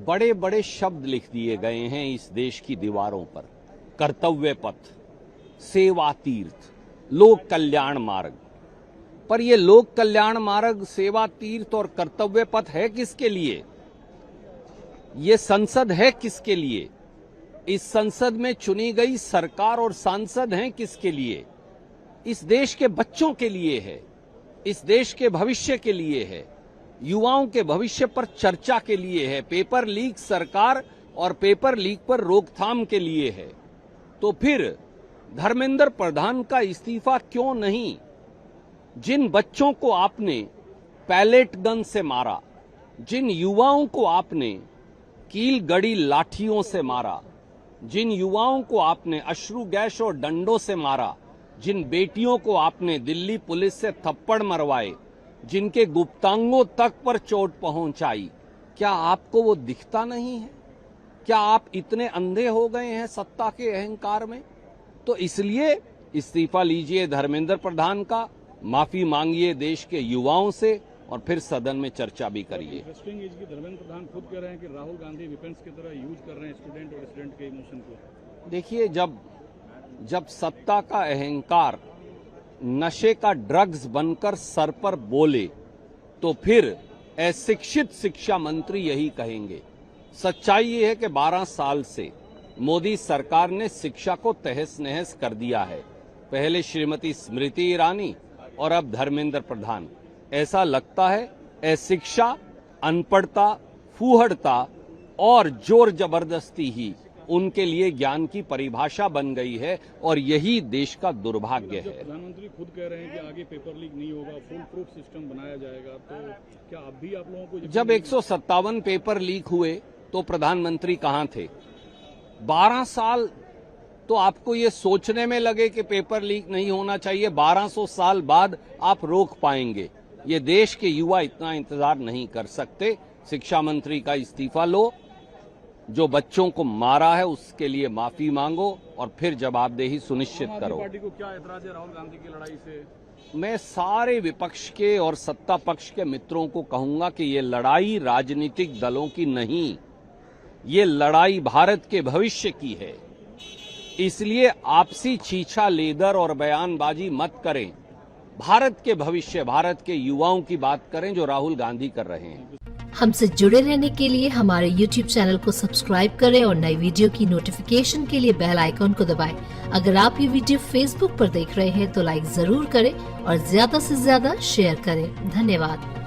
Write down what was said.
बड़े बड़े शब्द लिख दिए गए हैं इस देश की दीवारों पर। कर्तव्य पथ, सेवा तीर्थ, लोक कल्याण मार्ग। पर ये लोक कल्याण मार्ग, सेवा तीर्थ और कर्तव्य पथ है किसके लिए? ये संसद है किसके लिए? इस संसद में चुनी गई सरकार और सांसद हैं किसके लिए? इस देश के बच्चों के लिए है, इस देश के भविष्य के लिए है, युवाओं के भविष्य पर चर्चा के लिए है, पेपर लीक सरकार और पेपर लीक पर रोकथाम के लिए है। तो फिर धर्मेंद्र प्रधान का इस्तीफा क्यों नहीं? जिन बच्चों को आपने पैलेट गन से मारा, जिन युवाओं को आपने कील गड़ी लाठियों से मारा, जिन युवाओं को आपने अश्रु गैस और डंडों से मारा, जिन बेटियों को आपने दिल्ली पुलिस से थप्पड़ मरवाए, जिनके गुप्तांगों तक पर चोट पहुंचाई, क्या आपको वो दिखता नहीं है? क्या आप इतने अंधे हो गए हैं सत्ता के अहंकार में? तो इसलिए इस्तीफा लीजिए धर्मेंद्र प्रधान का, माफी मांगिए देश के युवाओं से और फिर सदन में चर्चा भी करिए। इंटरेस्टिंग इज कि धर्मेंद्र प्रधान खुद कह रहे हैं कि राहुल गांधी वेपन्स की तरह यूज कर रहे हैं स्टूडेंट और स्टूडेंट के इमोशन को। देखिए, जब सत्ता का अहंकार नशे का ड्रग्स बनकर सर पर बोले तो फिर अशिक्षित शिक्षा मंत्री यही कहेंगे। सच्चाई ये है कि 12 साल से मोदी सरकार ने शिक्षा को तहस नहस कर दिया है। पहले श्रीमती स्मृति ईरानी और अब धर्मेंद्र प्रधान। ऐसा लगता है अशिक्षा, अनपढ़ता, फूहड़ता और जोर जबरदस्ती ही उनके लिए ज्ञान की परिभाषा बन गई है और यही देश का दुर्भाग्य है। प्रधानमंत्री खुद कह रहे हैं कि आगे पेपर लीक नहीं होगा, फुल प्रूफ सिस्टम बनाया जाएगा, तो क्या अब भी आप लोगों को? जब 157 पेपर लीक हुए तो प्रधानमंत्री कहां थे? 12 साल तो आपको ये सोचने में लगे कि पेपर लीक नहीं होना चाहिए, 1200 साल बाद आप रोक पाएंगे। ये देश के युवा इतना इंतजार नहीं कर सकते। शिक्षा मंत्री का इस्तीफा लो, जो बच्चों को मारा है उसके लिए माफी मांगो और फिर जवाबदेही सुनिश्चित करो। पार्टी को क्या ऐतराज है राहुल गांधी की लड़ाई से? मैं सारे विपक्ष के और सत्ता पक्ष के मित्रों को कहूंगा कि ये लड़ाई राजनीतिक दलों की नहीं, ये लड़ाई भारत के भविष्य की है। इसलिए आपसी छीछा लेदर और बयानबाजी मत करें। भारत के भविष्य, भारत के युवाओं की बात करें जो राहुल गांधी कर रहे हैं। हमसे जुड़े रहने के लिए हमारे YouTube चैनल को सब्सक्राइब करें और नई वीडियो की नोटिफिकेशन के लिए बेल आइकॉन को दबाएं। अगर आप ये वीडियो Facebook पर देख रहे हैं तो लाइक जरूर करें और ज्यादा से ज्यादा शेयर करें। धन्यवाद।